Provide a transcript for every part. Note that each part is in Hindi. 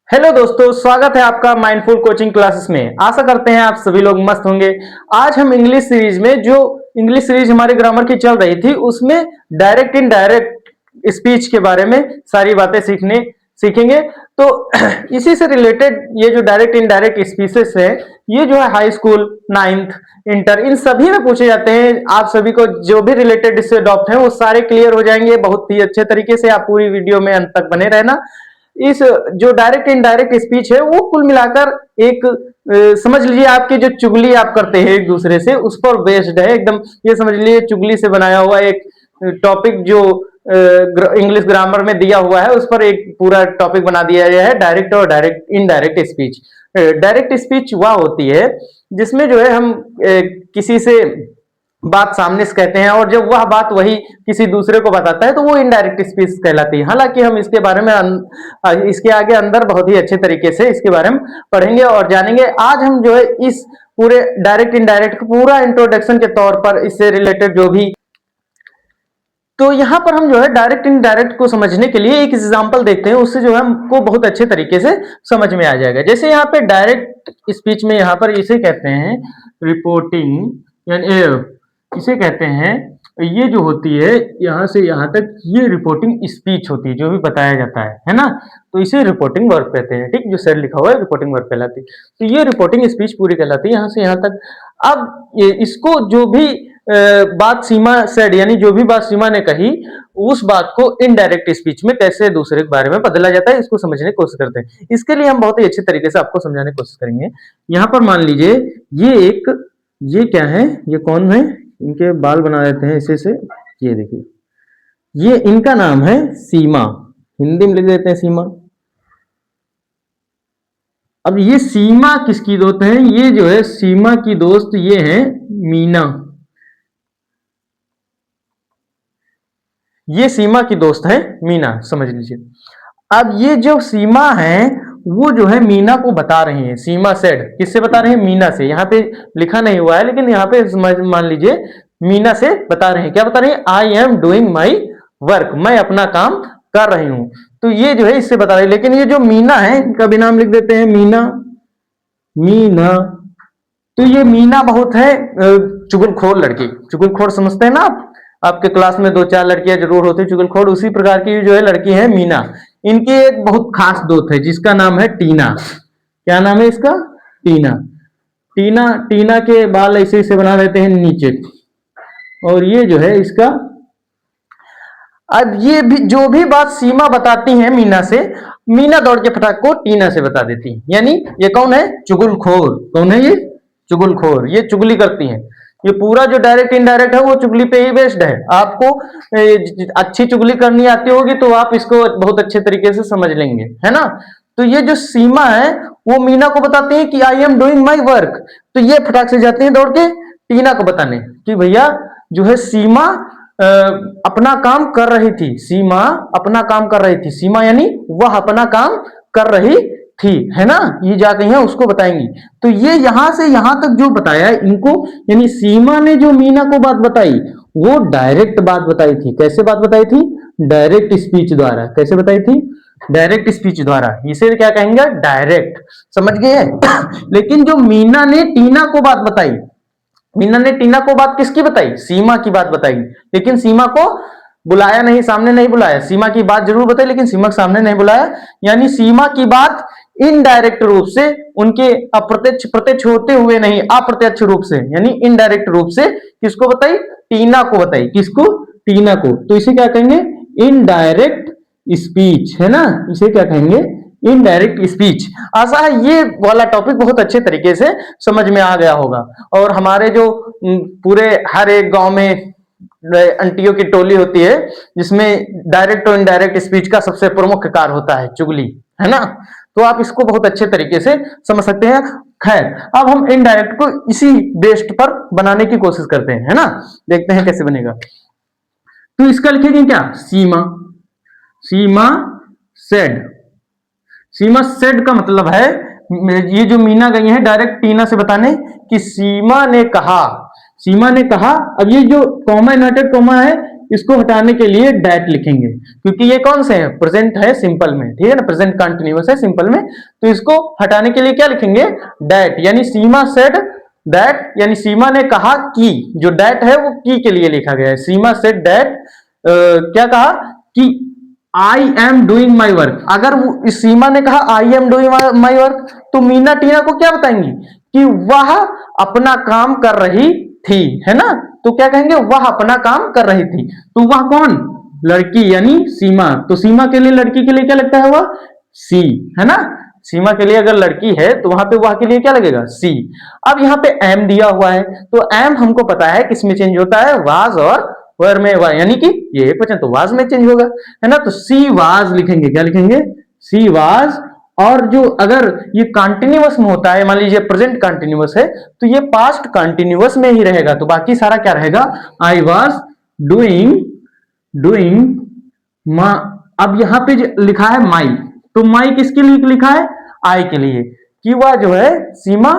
हेलो दोस्तों, स्वागत है आपका माइंडफुल कोचिंग क्लासेस में। आशा करते हैं आप सभी लोग मस्त होंगे। आज हम इंग्लिश सीरीज में जो इंग्लिश सीरीज हमारी ग्रामर की चल रही थी उसमें डायरेक्ट इनडायरेक्ट स्पीच के बारे में सारी बातें सीखेंगे। तो इसी से रिलेटेड ये जो डायरेक्ट इनडायरेक्ट स्पीचेस है, ये जो है हाई स्कूल, नाइन्थ, इंटर, इन सभी में पूछे जाते हैं। आप सभी को जो भी रिलेटेड इससे डॉट है वो सारे क्लियर हो जाएंगे बहुत ही अच्छे तरीके से। आप पूरी वीडियो में अंत तक बने रहना। इस जो डायरेक्ट इनडायरेक्ट स्पीच है वो कुल मिलाकर एक समझ लीजिए आपकी जो चुगली आप करते हैं एक दूसरे से उस पर बेस्ड है एकदम। ये समझ लीजिए चुगली से बनाया हुआ एक टॉपिक जो इंग्लिश ग्रामर में दिया हुआ है उस पर एक पूरा टॉपिक बना दिया गया है, डायरेक्ट और direct indirect speech. Direct speech वह होती है जिसमें जो है हम किसी से बात सामने से कहते हैं और जब वह बात वही किसी दूसरे को बताता है तो वो इनडायरेक्ट स्पीच कहलाती है। हालांकि हम इसके बारे में इसके आगे अंदर बहुत ही अच्छे तरीके से इसके बारे में पढ़ेंगे और जानेंगे। आज हम जो है इस पूरे डायरेक्ट इनडायरेक्ट पूरा इंट्रोडक्शन के तौर पर इससे रिलेटेड जो भी, तो यहाँ पर हम जो है डायरेक्ट इनडायरेक्ट को समझने के लिए एक एग्जांपल देखते हैं, उससे जो है हमको बहुत अच्छे तरीके से समझ में आ जाएगा। जैसे यहाँ पे डायरेक्ट स्पीच में यहाँ पर इसे कहते हैं रिपोर्टिंग, यानी इसे कहते हैं, ये जो होती है यहाँ से यहाँ तक ये रिपोर्टिंग स्पीच होती है जो भी बताया जाता है ना। तो इसे रिपोर्टिंग वर्ब कहते हैं। ठीक, जो सेड लिखा हुआ है रिपोर्टिंग वर्ब कहलाती है। तो ये रिपोर्टिंग स्पीच पूरी कहलाती है यहाँ से यहाँ तक। अब इसको जो भी बात सीमा सेड, यानी जो भी बात सीमा ने कही उस बात को इनडायरेक्ट स्पीच में कैसे दूसरे के बारे में बदला जाता है, इसको समझने की कोशिश करते हैं। इसके लिए हम बहुत ही अच्छे तरीके से आपको समझाने की कोशिश करेंगे। यहाँ पर मान लीजिए ये क्या है, ये कौन है, इनके बाल बना देते हैं इसे से। ये देखिए, ये इनका नाम है सीमा, हिंदी में लिख देते हैं सीमा। अब ये सीमा किसकी दोस्त है, ये जो है सीमा की दोस्त ये है मीना। ये सीमा की दोस्त है मीना, समझ लीजिए। अब ये जो सीमा है वो जो है मीना को बता रही है। सीमा सेड किससे बता रहे हैं, मीना से। यहाँ पे लिखा नहीं हुआ है लेकिन यहाँ पे मान लीजिए मीना से बता रहे हैं। क्या बता रहे हैं, आई एम डूइंग माई वर्क, मैं अपना काम कर रही हूं। तो ये जो है इससे बता रहे हैं। लेकिन ये जो मीना है इनका भी नाम लिख देते हैं मीना। मीना, तो ये मीना बहुत है चुगलखोर लड़की। चुगलखोर समझते हैं ना आप, आपके क्लास में दो चार लड़कियां जरूर होती है चुगलखोर, उसी प्रकार की जो है लड़की है मीना। इनकी एक बहुत खास दोस्त है जिसका नाम है टीना। क्या नाम है इसका, टीना। टीना, टीना के बाल ऐसे ऐसे बना देते हैं नीचे। और ये जो है इसका, अब ये भी जो भी बात सीमा बताती है मीना से, मीना दौड़ के फटाक को टीना से बता देती है। यानी ये कौन है, चुगलखोर। कौन है ये, चुगलखोर। ये चुगली करती है। ये पूरा जो डायरेक्ट इनडायरेक्ट है वो चुगली पे ही बेस्ड है। आपको अच्छी चुगली करनी आती होगी तो आप इसको बहुत अच्छे तरीके से समझ लेंगे, है ना। तो ये जो सीमा है वो मीना को बताती है कि आई एम डूइंग माई वर्क। तो ये फटाक से जाते हैं दौड़ के टीना को बताने कि भैया जो है सीमा अपना काम कर रही थी। सीमा अपना काम कर रही थी। सीमा यानी वह अपना काम कर रही थी, है ना। ये जा कहीं है उसको बताएंगी। तो ये यहां से यहां तक जो बताया इनको, यानी सीमा ने जो मीना को बात बताई वो डायरेक्ट बात बताई थी। कैसे बात बताई थी, डायरेक्ट स्पीच द्वारा। कैसे बताई थी, डायरेक्ट स्पीच द्वारा। इसे क्या कहेंगे, डायरेक्ट, समझ गए। लेकिन जो मीना ने टीना को बात बताई, मीना ने टीना को बात किसकी बताई, सीमा की बात बताई। लेकिन सीमा को बुलाया नहीं, सामने नहीं बुलाया। सीमा की बात जरूर बताई लेकिन सीमा के सामने नहीं बुलाया। यानी सीमा की बात इनडायरेक्ट रूप से, उनके अप्रत्यक्ष प्रत्यक्ष होते हुए नहीं, अप्रत्यक्ष रूप से यानी इनडायरेक्ट रूप से किसको बताई, टीना को बताई। किसको, टीना को। तो इसे क्या कहेंगे, इनडायरेक्ट स्पीच, है ना। इसे क्या कहेंगे, इनडायरेक्ट स्पीच। आशा है ये वाला टॉपिक बहुत अच्छे तरीके से समझ में आ गया होगा। और हमारे जो पूरे हर एक गांव में अंटियों की टोली होती है जिसमें डायरेक्ट और इनडायरेक्ट स्पीच का सबसे प्रमुख कार्य होता है चुगली, है ना। तो आप इसको बहुत अच्छे तरीके से समझ सकते हैं। खैर, अब हम इनडायरेक्ट को इसी बेस्ड पर बनाने की कोशिश करते हैं, है ना। देखते हैं कैसे बनेगा। तो इसका लिखेंगे क्या, सीमा। सीमा सेड। सीमा सेड का मतलब है ये जो मीना गई है डायरेक्ट टीना से बताने कि सीमा ने कहा। सीमा ने कहा। अब ये जो कॉमा इन्वर्टेड कॉमा है इसको हटाने के लिए डेट लिखेंगे, क्योंकि ये कौन से हैं, प्रेजेंट है सिंपल में, ठीक है ना, प्रेजेंट कंटिन्यूअस है सिंपल में, तो इसको हटाने के लिए क्या लिखेंगे, डेट, यानी सीमा सेड दैट, यानी सीमा ने कहा कि, जो दैट है वो की के लिए लिखा गया है, सीमा सेड दैट, क्या कहा कि आई एम डूइंग माई वर्क। अगर वो इस सीमा ने कहा आई एम डूइंग माई वर्क, तो मीना टीना को क्या बताएंगी कि वह अपना काम कर रही थी, है ना, तो क्या कहेंगे, वह अपना काम कर रही थी, तो वह कौन, लड़की यानी सीमा, तो सीमा के लिए लड़की के लिए क्या लगता है, वह सी, है ना, सीमा के लिए अगर लड़की है तो वहां पे वह के लिए क्या लगेगा, सी। अब यहाँ पे एम दिया हुआ है, तो एम हमको पता है किसमें चेंज होता है, वाज और वर में, यानी कि ये एक वचन तो वाज में चेंज होगा, है ना, तो सी वाज लिखेंगे, क्या लिखेंगे, सी वाज। और जो अगर ये कंटिन्यूअस में होता है, मान लीजिए प्रेजेंट कंटिन्यूअस है, तो ये पास्ट कंटिन्यूअस में ही रहेगा, तो बाकी सारा क्या रहेगा, आई वाज डूइंग डूइंग मा। अब यहां पे लिखा है माई, तो माई किसके लिए लिखा है, आई के लिए, कि वह जो है सीमा,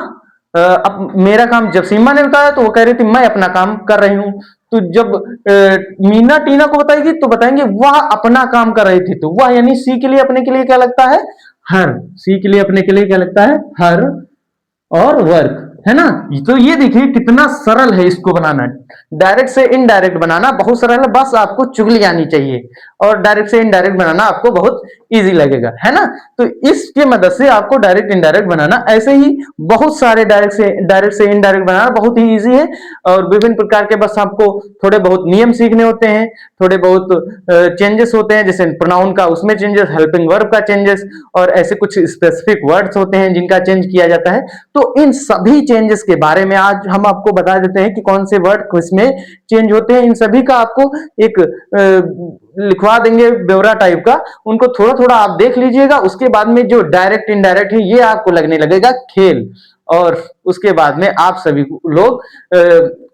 अब मेरा काम, जब सीमा ने बताया तो वो कह रही थी मैं अपना काम कर रही हूं, तो जब मीना टीना को बताएगी तो बताएंगे वह अपना काम कर रही थी, तो वह यानी सी के लिए अपने के लिए क्या लगता है, हर, सी के लिए अपने के लिए क्या लगता है, हर और वर्क, है ना। तो ये देखिए कितना सरल है इसको बनाना, डायरेक्ट से इनडायरेक्ट बनाना बहुत सरल है, बस आपको चुगली आनी चाहिए, और डायरेक्ट से इनडायरेक्ट बनाना आपको बहुत इजी लगेगा, है ना। तो इसकी मदद से आपको डायरेक्ट इनडायरेक्ट बनाना, ऐसे ही बहुत सारे डायरेक्ट से इनडायरेक्ट बनाना बहुत ही इजी है, और विभिन्न प्रकार के बस आपको थोड़े बहुत नियम सीखने होते हैं, थोड़े बहुत चेंजेस होते हैं, जैसे प्रोनाउन का उसमें चेंजेस, हेल्पिंग वर्ब का चेंजेस, और ऐसे कुछ स्पेसिफिक वर्ड्स होते हैं जिनका चेंज किया जाता है। तो इन सभी चेंजेस के बारे में आज हम आपको बता देते हैं कि कौन से वर्ड किसमें चेंज होते हैं, इन सभी का आपको एक लिखवा देंगे ब्यौरा टाइप का, उनको थोड़ा थोड़ा आप देख लीजिएगा, उसके बाद में जो डायरेक्ट इनडायरेक्ट है ये आपको लगने लगेगा खेल, और उसके बाद में आप सभी लोग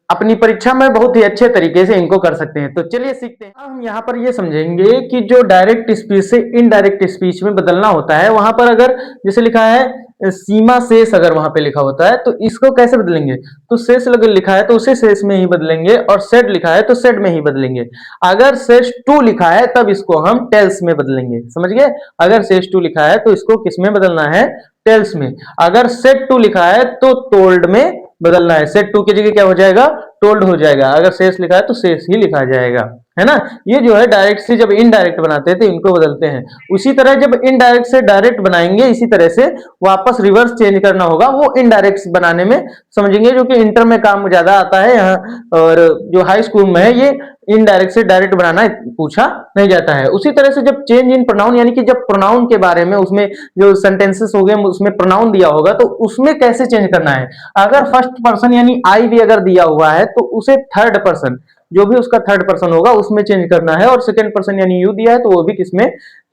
अपनी परीक्षा में बहुत ही अच्छे तरीके से इनको कर सकते हैं। तो चलिए सीखते हैं। हम यहाँ पर ये समझेंगे कि जो डायरेक्ट स्पीच से इनडायरेक्ट स्पीच में बदलना होता है, वहां पर अगर जैसे लिखा है सीमा शेष, अगर वहां पे लिखा होता है तो इसको कैसे बदलेंगे, तो शेष अगर लिखा है तो उसे शेष में ही बदलेंगे, और सेड लिखा है तो सेड में ही बदलेंगे। अगर शेष टू लिखा है तब इसको हम टेल्स में बदलेंगे, समझ गए, अगर शेष टू लिखा है तो इसको किस में बदलना है, टेल्स में। अगर सेड टू लिखा है तो टोल्ड में बदलना है, सेड टू की जगह क्या हो जाएगा, टोल्ड हो जाएगा। अगर शेष लिखा है तो शेष ही लिखा जाएगा, है ना। ये जो है डायरेक्ट से जब इनडायरेक्ट बनाते थे इनको बदलते हैं, उसी तरह जब इनडायरेक्ट से डायरेक्ट बनाएंगे इसी तरह से वापस रिवर्स चेंज करना होगा, वो इनडायरेक्ट बनाने में समझेंगे, जो कि इंटर में काम ज्यादा आता है यहाँ, और जो हाई स्कूल में है ये इनडायरेक्ट से डायरेक्ट बनाना पूछा नहीं जाता है। उसी तरह से जब चेंज इन प्रोनाउन, यानी कि जब प्रोनाउन के बारे में उसमें जो सेंटेंसेस हो गए उसमें प्रोनाउन दिया होगा तो उसमें कैसे चेंज करना है, अगर फर्स्ट पर्सन यानी आई भी अगर दिया हुआ है तो उसे थर्ड पर्सन, जो भी उसका थर्ड पर्सन होगा उसमें चेंज करना है, और सेकंड पर्सन यानी यू दिया है तो वो भी किसमें,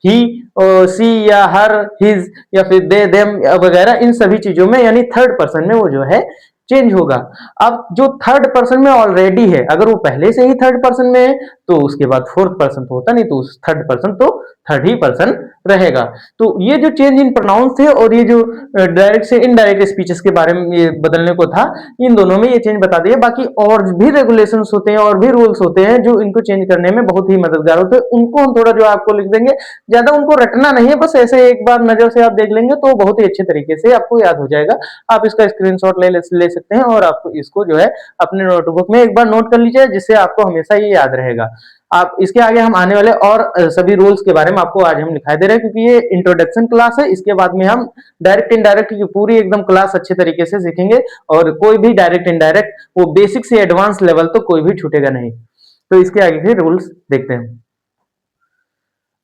ही, सी या हर, हिज या फिर दे देम वगैरह, इन सभी चीजों में यानी थर्ड पर्सन में वो जो है चेंज होगा। अब जो थर्ड पर्सन में ऑलरेडी है, अगर वो पहले से ही थर्ड पर्सन में है तो उसके बाद फोर्थ पर्सन तो होता नहीं, तो उस थर्ड पर्सन तो थर्ड ही पर्सन रहेगा। तो ये जो चेंज इन प्रोनाउन थे और ये जो डायरेक्ट से इनडायरेक्ट स्पीचेस के बारे में ये बदलने को था, इन दोनों में ये चेंज बता दिए। बाकी और भी रेगुलेशंस होते हैं और भी रूल्स होते हैं जो इनको चेंज करने में बहुत ही मददगार होते हैं, उनको हम थोड़ा जो आपको लिख देंगे, ज्यादा उनको रटना नहीं है, बस ऐसे एक बार नजर से आप देख लेंगे तो बहुत ही अच्छे तरीके से आपको याद हो जाएगा। आप इसका स्क्रीनशॉट ले सकते हैं और आपको इसको जो है अपने नोटबुक में एक बार नोट कर लीजिए, जिससे आपको हमेशा ये याद रहेगा। आप इसके आगे हम आने वाले और सभी रूल्स के बारे में आपको आज हम दिखाई दे रहे हैं, क्योंकि ये इंट्रोडक्शन क्लास है। इसके बाद में हम डायरेक्ट इनडायरेक्ट की पूरी एकदम क्लास अच्छे तरीके से सीखेंगे, और कोई भी डायरेक्ट इनडायरेक्ट वो बेसिक से एडवांस लेवल तो कोई भी छूटेगा नहीं। तो इसके आगे के रूल्स देखते हैं।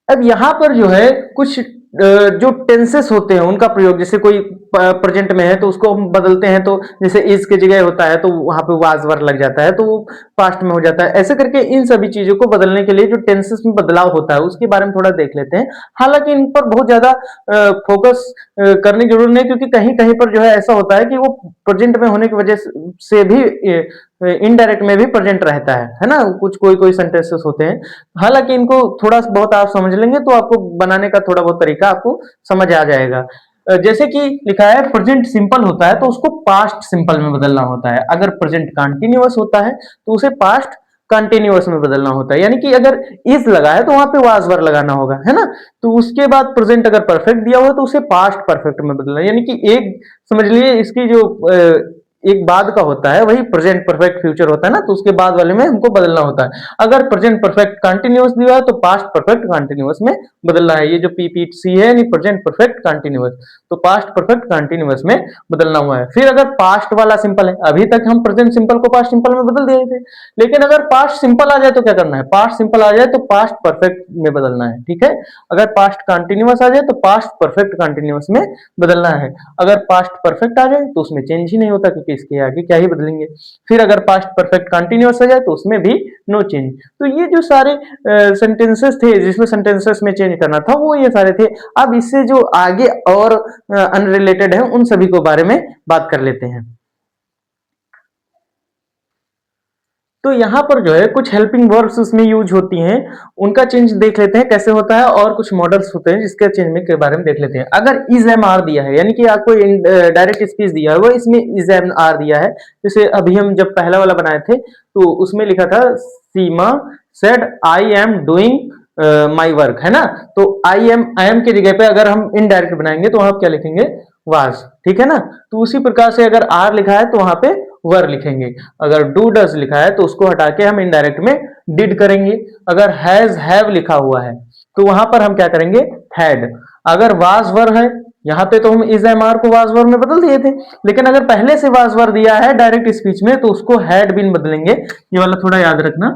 अब यहां पर जो है कुछ जो टेंसेस होते हैं उनका प्रयोग, जैसे कोई प्रेजेंट में है तो उसको हम बदलते हैं, तो जैसे इज के जगह होता है तो वहां पे वाज वर लग जाता है तो वो पास्ट में हो जाता है। ऐसे करके इन सभी चीजों को बदलने के लिए जो टेंसेस में बदलाव होता है उसके बारे में थोड़ा देख लेते हैं। हालांकि इन पर बहुत ज्यादा फोकस करने की जरूरत नहीं, क्योंकि कहीं कहीं पर जो है ऐसा होता है कि वो प्रेजेंट में होने की वजह से भी इनडायरेक्ट में भी प्रेजेंट रहता है ना, कुछ कोई कोई सेंटेंसेस होते हैं। हालांकि इनको थोड़ा बहुत आप समझ लेंगे तो आपको बनाने का थोड़ा बहुत तरीका आपको समझ आ जाएगा। जैसे कि लिखा है प्रेजेंट सिंपल होता है तो उसको पास्ट सिंपल में बदलना होता है, अगर प्रेजेंट कंटिन्यूअस होता है तो उसे पास्ट कंटिन्यूअस में बदलना होता है, यानी कि अगर इज लगा है तो वहां पे वाज वर लगाना होगा, है ना। तो उसके बाद प्रेजेंट अगर परफेक्ट दिया हुआ है तो उसे पास्ट परफेक्ट में बदलना, यानी कि एक समझ लिए इसकी जो एक बाद का होता है वही प्रेजेंट परफेक्ट फ्यूचर होता है ना, तो उसके बाद वाले में हमको बदलना होता है। अगर प्रेजेंट परफेक्ट कंटिन्यूअस दिया है तो पास्ट परफेक्ट कंटिन्यूअस में बदलना है। ये जो पीपीसी है यानी प्रेजेंट परफेक्ट कंटिन्यूअस, तो पास्ट परफेक्ट कंटिन्यूअस में बदलना हुआ है। फिर अगर पास्ट वाला सिंपल है, अभी तक हम प्रेजेंट सिंपल को पास्ट सिंपल में बदल दिए थे, लेकिन अगर पास्ट सिंपल आ जाए तो क्या करना है, पास्ट सिंपल आ जाए तो पास्ट परफेक्ट में बदलना है, ठीक है। अगर पास्ट कंटिन्यूअस आ जाए तो पास्ट परफेक्ट कंटिन्यूअस में बदलना है। अगर पास्ट परफेक्ट आ जाए तो उसमें चेंज ही नहीं होता, क्योंकि इसके आगे क्या ही बदलेंगे। फिर अगर पास्ट परफेक्ट कंटिन्यूअस आ जाए तो उसमें भी नो चेंज। तो ये जो सारे सेंटेंसेस थे जिसमें सेंटेंसेस में चेंज करना था वो ये सारे थे। अब इससे जो आगे और अनरिलेटेड है उन सभी को बारे में बात कर लेते हैं। तो यहाँ पर जो है कुछ हेल्पिंग वर्ब्स उसमें यूज होती हैं, उनका चेंज देख लेते हैं कैसे होता है, और कुछ मॉडल्स होते हैं जिसके चेंज में के बारे में देख लेते हैं। अगर इज एम आर दिया है, यानी कि आपको डायरेक्ट स्पीच दिया है वो इसमें इज एम आर दिया है, जैसे अभी हम जब पहला वाला बनाए थे तो उसमें लिखा था Seema said I am doing my work, है ना। तो आई एम की जगह पे अगर हम इनडायरेक्ट बनाएंगे तो वहां क्या लिखेंगे, वाज, ठीक है ना। तो उसी प्रकार से अगर आर लिखा है तो वहां पे वर लिखेंगे। अगर डू डज लिखा है तो उसको हटा के हम इनडायरेक्ट में डिड करेंगे। अगर हैज हैव लिखा हुआ है तो वहां पर हम क्या करेंगे, हैड। अगर वाज वर है, यहाँ पे तो हम इज एम आर को वाज वर में बदल दिए थे, लेकिन अगर पहले से वाज वर दिया है डायरेक्ट स्पीच में तो उसको हैड बीन बदलेंगे। ये वाला थोड़ा याद रखना,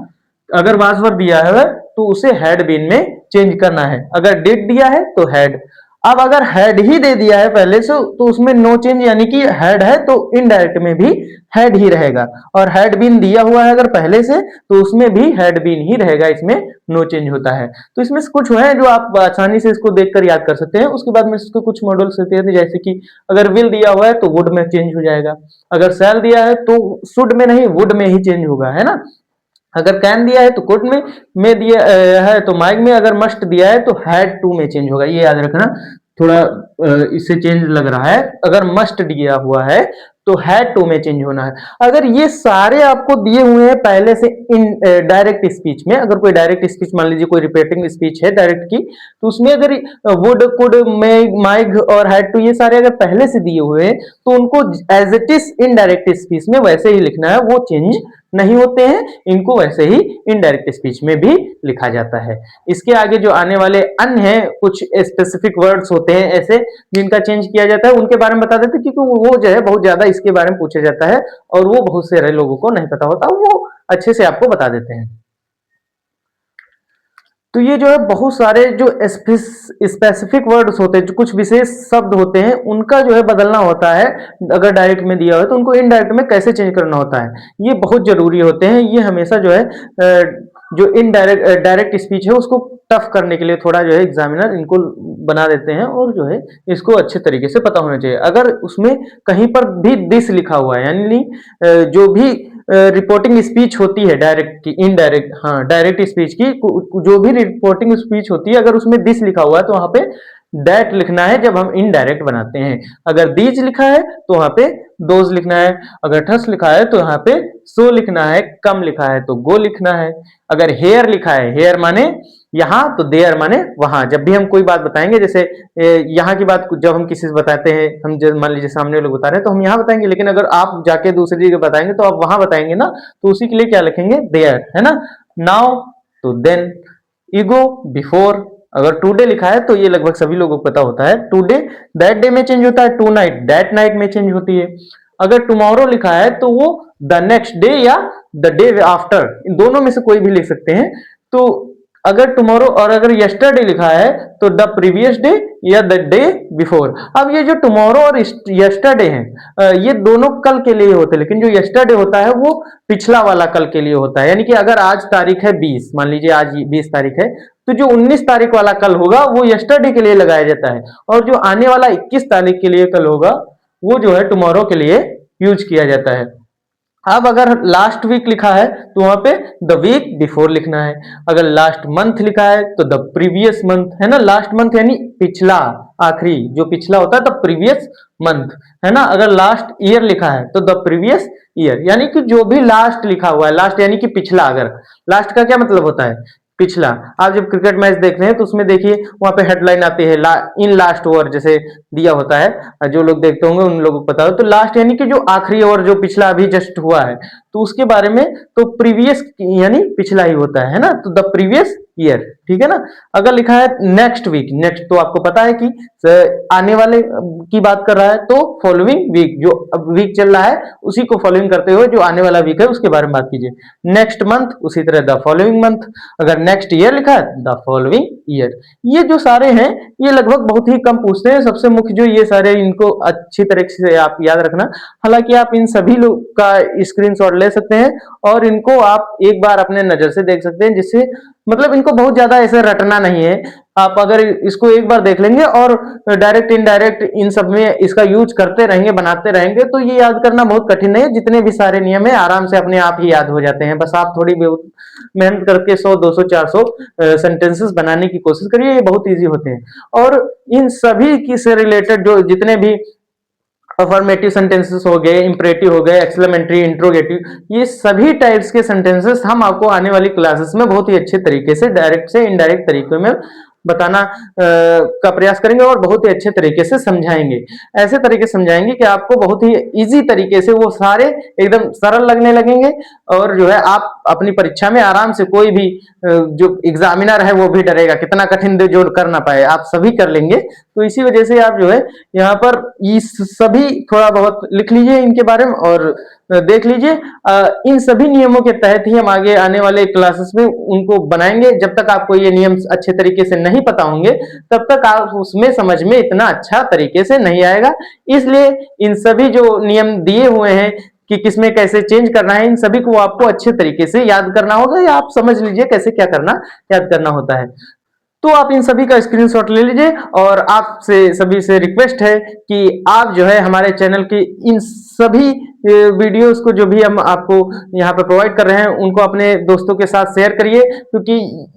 अगर वाज वर दिया है तो उसे हैड बीन में चेंज करना है। अगर डिड दिया है तो हैड। अब अगर हैड ही दे दिया है पहले से तो उसमें नो चेंज, यानी कि हैड है तो इनडायरेक्ट में भी हैड ही रहेगा। और हैड बीन दिया हुआ है अगर पहले से तो उसमें भी हैड बीन ही रहेगा, इसमें नो चेंज होता है। तो इसमें से कुछ है जो आप आसानी से इसको देखकर याद कर सकते हैं। उसके बाद में इसको कुछ मॉडल्स होते हैं, जैसे कि अगर विल दिया हुआ है तो वुड में चेंज हो जाएगा। अगर शैल दिया है तो शुड में नहीं वुड में ही चेंज होगा, है ना। अगर कैन दिया है तो कुड में दिया है तो माइक में। अगर मस्ट दिया है तो हैड टू में चेंज होगा, ये याद रखना। थोड़ा इससे चेंज लग रहा है। अगर मस्ट दिया हुआ है तो हैड टू में चेंज होना है। अगर ये सारे आपको दिए हुए हैं पहले से इन डायरेक्ट स्पीच में, अगर कोई डायरेक्ट स्पीच मान लीजिए कोई रिपीटिंग स्पीच है डायरेक्ट की, तो उसमें अगर वुड कुड माइग और हैड टू ये सारे अगर पहले से दिए हुए हैं तो उनको as it is indirect speech में वैसे ही लिखना है, वो चेंज नहीं होते हैं। इनको वैसे ही इनडायरेक्ट स्पीच में भी लिखा जाता है। इसके आगे जो आने वाले अन्य हैं कुछ स्पेसिफिक वर्ड्स होते हैं ऐसे जिनका चेंज किया जाता है, उनके बारे में बता देते हैं, क्योंकि वो जो है बहुत ज्यादा इसके बारे में पूछा जाता है और वो बहुत सारे लोगों को नहीं पता होता, वो अच्छे से आपको बता देते हैं। तो ये जो है बहुत सारे जो स्पेसिफिक वर्ड्स होते हैं, जो कुछ विशेष शब्द होते हैं, उनका जो है बदलना होता है। अगर डायरेक्ट में दिया हो तो उनको इनडायरेक्ट में कैसे चेंज करना होता है, ये बहुत जरूरी होते हैं। ये हमेशा जो है जो इनडायरेक्ट डायरेक्ट स्पीच है उसको टफ करने के लिए थोड़ा जो है एग्जामिनर इनको बना देते हैं, और जो है इसको अच्छे तरीके से पता होना चाहिए। अगर उसमें कहीं पर भी दिस लिखा हुआ है, यानी जो भी रिपोर्टिंग स्पीच होती है डायरेक्ट की इनडायरेक्ट, हाँ डायरेक्ट स्पीच की जो भी रिपोर्टिंग स्पीच होती है, अगर उसमें दिस लिखा हुआ है तो वहां पे दैट लिखना है जब हम इनडायरेक्ट बनाते हैं। अगर दीज लिखा है तो वहां पे दोज लिखना है। अगर ठस लिखा है तो यहाँ पे सो लिखना है। कम लिखा है तो गो लिखना है। अगर हेयर लिखा है, हेयर माने यहाँ, तो देयर माने वहां। जब भी हम कोई बात बताएंगे, जैसे यहाँ की बात जब हम किसी से बताते हैं, हम मान लीजिए सामने लोग बता रहे हैं तो हम यहाँ बताएंगे, लेकिन अगर आप जाके दूसरी जगह बताएंगे तो आप वहां बताएंगे ना, तो उसी के लिए क्या लिखेंगे, देयर, है ना। नाउ तो देन, ईगो बिफोर। अगर टुडे लिखा है तो ये लगभग सभी लोगों को पता होता है, टुडे दैट डे में चेंज होता है, टू नाइट दैट नाइट में चेंज होती है। अगर टुमारो लिखा है तो वो द नेक्स्ट डे या द डे आफ्टर, इन दोनों में से कोई भी लिख सकते हैं। तो अगर टुमारो और अगर यस्टरडे लिखा है तो द प्रीवियस डे या द डे बिफोर। अब ये जो टुमारो और यस्टरडे हैं ये दोनों कल के लिए होते हैं, लेकिन जो यस्टरडे होता है वो पिछला वाला कल के लिए होता है। यानी कि अगर आज तारीख है 20, मान लीजिए आज 20 तारीख है, तो जो 19 तारीख वाला कल होगा वो यस्टरडे के लिए लगाया जाता है, और जो आने वाला 21 तारीख के लिए कल होगा वो जो है टुमारो के लिए यूज किया जाता है। अब अगर लास्ट वीक लिखा है तो वहां पे द वीक बिफोर लिखना है। अगर लास्ट मंथ लिखा है तो द प्रीवियस मंथ, है ना। लास्ट मंथ यानी पिछला, आखिरी, जो पिछला होता है द प्रीवियस मंथ, है ना। अगर लास्ट ईयर लिखा है तो द प्रीवियस ईयर, यानी कि जो भी लास्ट लिखा हुआ है, लास्ट यानी कि पिछला। अगर लास्ट का क्या मतलब होता है, पिछला। आप जब क्रिकेट मैच देखते हैं तो उसमें देखिए वहां पे हेडलाइन आती है इन लास्ट ओवर, जैसे दिया होता है, जो लोग देखते होंगे उन लोगों को पता हो। तो लास्ट यानी कि जो आखिरी ओवर, जो पिछला अभी जस्ट हुआ है, तो उसके बारे में तो प्रीवियस यानी पिछला ही होता है ना। तो द प्रीवियस ईयर, ठीक है ना। अगर लिखा है नेक्स्ट वीक, नेक्स्ट तो आपको पता है कि आने वाले की बात कर रहा है, तो फॉलोइंग वीक, जो अब वीक चल रहा है उसी को फॉलोइंग करते हुए जो आने वाला वीक है उसके बारे में बात कीजिए। नेक्स्ट मंथ, उसी तरह द फॉलोइंग मंथ। अगर नेक्स्ट ईयर लिखा है, द फॉलोइंग ईयर। ये जो सारे हैं ये लगभग बहुत ही कम पूछते हैं। सबसे मुख्य जो ये सारे, इनको अच्छी तरीके से आप याद रखना। हालांकि आप इन सभी लोग का स्क्रीनशॉट ले सकते हैं और इनको आप एक बार अपने नजर से देख सकते हैं, जिससे मतलब इनको बहुत ज्यादा ऐसे रटना नहीं है। आप अगर इसको एक बार देख लेंगे और डायरेक्ट इनडायरेक्ट इन सब में इसका यूज करते रहेंगे, बनाते रहेंगे, तो ये याद करना बहुत कठिन नहीं है। जितने भी सारे नियम है आराम से अपने आप ही याद हो जाते हैं। बस आप थोड़ी बहुत मेहनत करके 100 200 400 सेंटेंसेस बनाने की कोशिश करिए, ये बहुत इजी होते हैं। और इन सभी की से रिलेटेड जो जितने भी अफर्मेटिव सेंटेंसेस हो गए, इंपरेटिव हो गए, एक्सक्लेमेटरी, इंट्रोगेटिव, ये सभी टाइप्स के सेंटेंसेस हम आपको आने वाली क्लासेस में बहुत ही अच्छे तरीके से, डायरेक्ट से इनडायरेक्ट तरीके में बताना का प्रयास करेंगे और बहुत ही अच्छे तरीके से समझाएंगे। ऐसे तरीके से समझाएंगे कि आपको बहुत ही इजी तरीके से वो सारे एकदम सरल लगने लगेंगे। और जो है आप अपनी परीक्षा में आराम से, कोई भी जो एग्जामिनर है वो भी डरेगा कितना कठिन जो कर ना पाए, आप सभी कर लेंगे। तो इसी वजह से आप जो है यहाँ पर इस सभी थोड़ा बहुत लिख लीजिए इनके बारे में और देख लीजिए। इन सभी नियमों के तहत ही हम आगे आने वाले क्लासेस में उनको बनाएंगे। जब तक आपको ये नियम अच्छे तरीके से नहीं पता होंगे तब तक आप उसमें समझ में इतना अच्छा तरीके से नहीं आएगा। इसलिए इन सभी जो नियम दिए हुए हैं कि किसमें कैसे चेंज करना है, इन सभी को आपको अच्छे तरीके से याद करना होगा, या आप समझ लीजिए कैसे क्या करना, याद करना होता है। तो आप इन सभी का स्क्रीनशॉट ले लीजिए और आपसे सभी से रिक्वेस्ट है कि आप जो है हमारे चैनल की इन सभी वीडियोस को, जो भी हम आपको यहाँ पे प्रोवाइड कर रहे हैं, उनको अपने दोस्तों के साथ शेयर करिए। क्योंकि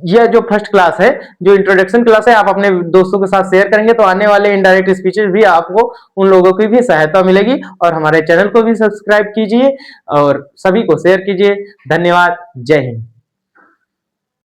यह जो फर्स्ट क्लास है, जो इंट्रोडक्शन क्लास है, आप अपने दोस्तों के साथ शेयर करेंगे तो आने वाले इनडायरेक्ट स्पीचेस भी आपको उन लोगों की भी सहायता मिलेगी। और हमारे चैनल को भी सब्सक्राइब कीजिए और सभी को शेयर कीजिए। धन्यवाद। जय हिंद।